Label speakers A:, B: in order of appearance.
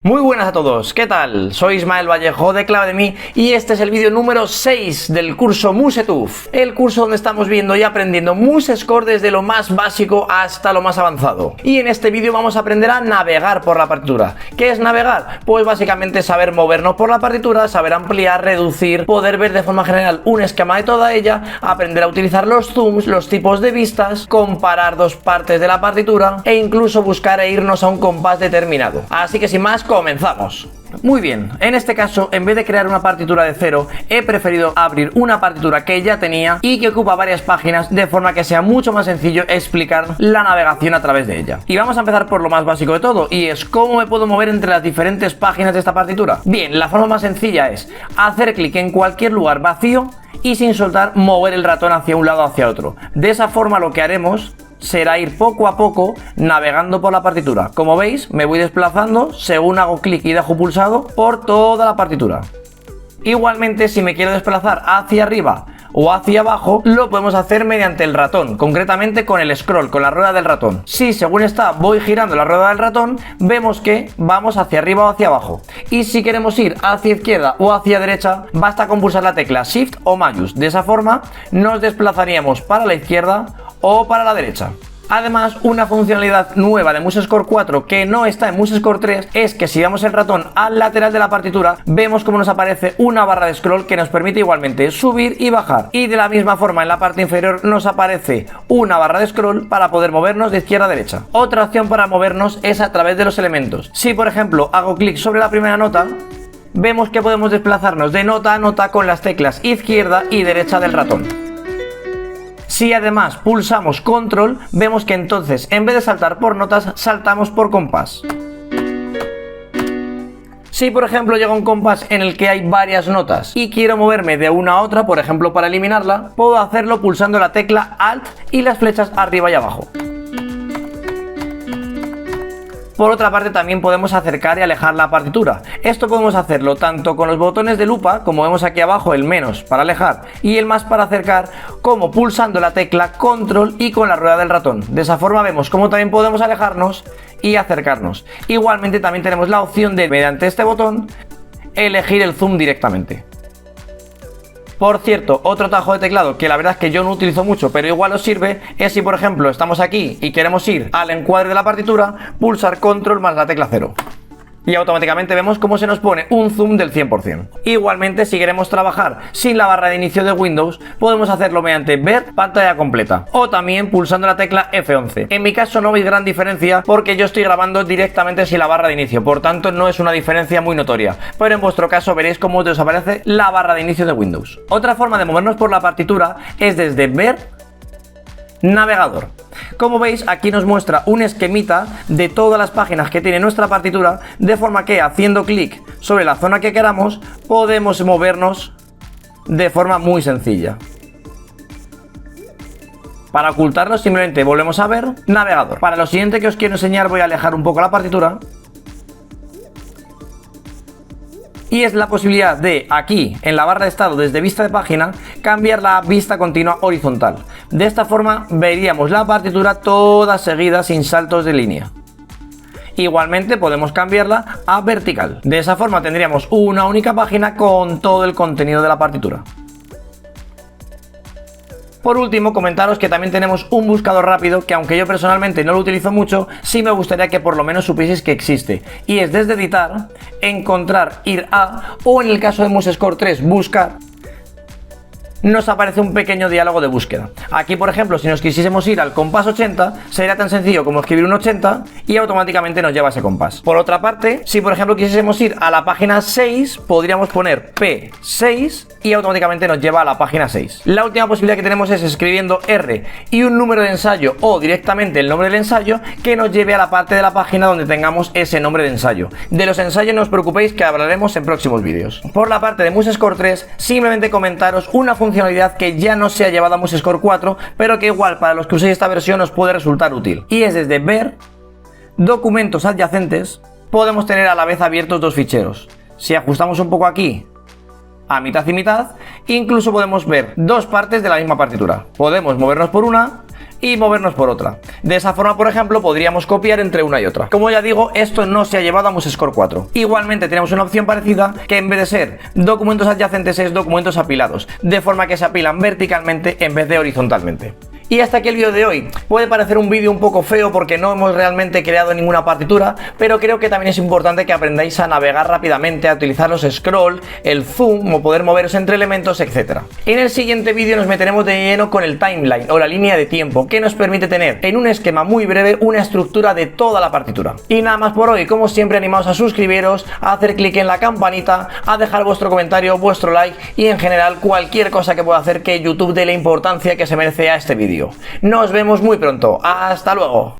A: Muy buenas a todos, ¿qué tal? Soy Ismael Vallejo de Clave.me y este es el vídeo número 6 del curso MuseTuf, el curso donde estamos viendo y aprendiendo MuseScore desde lo más básico hasta lo más avanzado. Y en este vídeo vamos a aprender a navegar por la partitura. ¿Qué es navegar? Pues básicamente saber movernos por la partitura, saber ampliar, reducir, poder ver de forma general un esquema de toda ella, aprender a utilizar los zooms, los tipos de vistas, comparar dos partes de la partitura e incluso buscar e irnos a un compás determinado. Así que sin más, comenzamos. Muy bien, en este caso, en vez de crear una partitura de cero, he preferido abrir una partitura que ya tenía y que ocupa varias páginas, de forma que sea mucho más sencillo explicar la navegación a través de ella. Y vamos a empezar por lo más básico de todo, y es cómo me puedo mover entre las diferentes páginas de esta partitura. Bien, la forma más sencilla es hacer clic en cualquier lugar vacío y sin soltar mover el ratón hacia un lado o hacia otro. De esa forma lo que haremos será ir poco a poco navegando por la partitura. Como veis, me voy desplazando según hago clic y dejo pulsado por toda la partitura. Igualmente, si me quiero desplazar hacia arriba o hacia abajo, lo podemos hacer mediante el ratón, concretamente con el scroll, con la rueda del ratón. Si según está voy girando la rueda del ratón, vemos que vamos hacia arriba o hacia abajo. Y si queremos ir hacia izquierda o hacia derecha, basta con pulsar la tecla Shift o Mayús. De esa forma nos desplazaríamos para la izquierda o para la derecha. Además, una funcionalidad nueva de MuseScore 4 que no está en MuseScore 3 es que si damos el ratón al lateral de la partitura, vemos como nos aparece una barra de scroll que nos permite igualmente subir y bajar. Y de la misma forma en la parte inferior nos aparece una barra de scroll para poder movernos de izquierda a derecha. Otra opción para movernos es a través de los elementos. Si por ejemplo hago clic sobre la primera nota, vemos que podemos desplazarnos de nota a nota con las teclas izquierda y derecha del ratón. Si además pulsamos control, vemos que entonces en vez de saltar por notas, saltamos por compás. Si por ejemplo llega un compás en el que hay varias notas y quiero moverme de una a otra, por ejemplo para eliminarla, puedo hacerlo pulsando la tecla Alt y las flechas arriba y abajo. Por otra parte, también podemos acercar y alejar la partitura. Esto podemos hacerlo tanto con los botones de lupa, como vemos aquí abajo, el menos para alejar y el más para acercar, como pulsando la tecla control y con la rueda del ratón. De esa forma vemos cómo también podemos alejarnos y acercarnos. Igualmente también tenemos la opción de, mediante este botón, elegir el zoom directamente. Por cierto, otro tajo de teclado que la verdad es que yo no utilizo mucho, pero igual os sirve, es si por ejemplo estamos aquí y queremos ir al encuadre de la partitura, pulsar control más la tecla 0. Y automáticamente vemos cómo se nos pone un zoom del 100%. Igualmente, si queremos trabajar sin la barra de inicio de Windows, podemos hacerlo mediante ver pantalla completa o también pulsando la tecla F11. En mi caso no veis gran diferencia porque yo estoy grabando directamente sin la barra de inicio, por tanto no es una diferencia muy notoria, pero en vuestro caso veréis cómo os aparece la barra de inicio de Windows. Otra forma de movernos por la partitura es desde ver navegador. Como veis, aquí nos muestra un esquemita de todas las páginas que tiene nuestra partitura, de forma que haciendo clic sobre la zona que queramos podemos movernos de forma muy sencilla. Para ocultarnos simplemente volvemos a ver navegador. Para lo siguiente que os quiero enseñar voy a alejar un poco la partitura. Y es la posibilidad de, aquí, en la barra de estado desde vista de página, cambiar la vista continua horizontal. De esta forma veríamos la partitura toda seguida sin saltos de línea. Igualmente podemos cambiarla a vertical. De esa forma tendríamos una única página con todo el contenido de la partitura. Por último, comentaros que también tenemos un buscador rápido que, aunque yo personalmente no lo utilizo mucho, sí me gustaría que por lo menos supieseis que existe. Y es desde editar, encontrar, ir a, o en el caso de MuseScore 3, buscar, nos aparece un pequeño diálogo de búsqueda. Aquí, por ejemplo, si nos quisiésemos ir al compás 80, sería tan sencillo como escribir un 80 y automáticamente nos lleva a ese compás. Por otra parte, si por ejemplo quisiésemos ir a la página 6, podríamos poner P6 y automáticamente nos lleva a la página 6. La última posibilidad que tenemos es escribiendo R y un número de ensayo o directamente el nombre del ensayo que nos lleve a la parte de la página donde tengamos ese nombre de ensayo. De los ensayos no os preocupéis, que hablaremos en próximos vídeos. Por la parte de MuseScore 3, simplemente comentaros una funcionalidad que ya no se ha llevado a MuseScore 4, pero que igual para los que uséis esta versión os puede resultar útil. Y es desde ver, documentos adyacentes, podemos tener a la vez abiertos dos ficheros. Si ajustamos un poco aquí, a mitad y mitad, incluso podemos ver dos partes de la misma partitura. Podemos movernos por una y movernos por otra. De esa forma, por ejemplo, podríamos copiar entre una y otra. Como ya digo, esto no se ha llevado a MuseScore 4. Igualmente tenemos una opción parecida que en vez de ser documentos adyacentes es documentos apilados, de forma que se apilan verticalmente en vez de horizontalmente. Y hasta aquí el vídeo de hoy. Puede parecer un vídeo un poco feo porque no hemos realmente creado ninguna partitura, pero creo que también es importante que aprendáis a navegar rápidamente, a utilizar los scroll, el zoom o poder moveros entre elementos, etc. En el siguiente vídeo nos meteremos de lleno con el timeline o la línea de tiempo, que nos permite tener en un esquema muy breve una estructura de toda la partitura. Y nada más por hoy, como siempre animaos a suscribiros, a hacer clic en la campanita, a dejar vuestro comentario, vuestro like y en general cualquier cosa que pueda hacer que YouTube dé la importancia que se merece a este vídeo. Nos vemos muy pronto. ¡Hasta luego!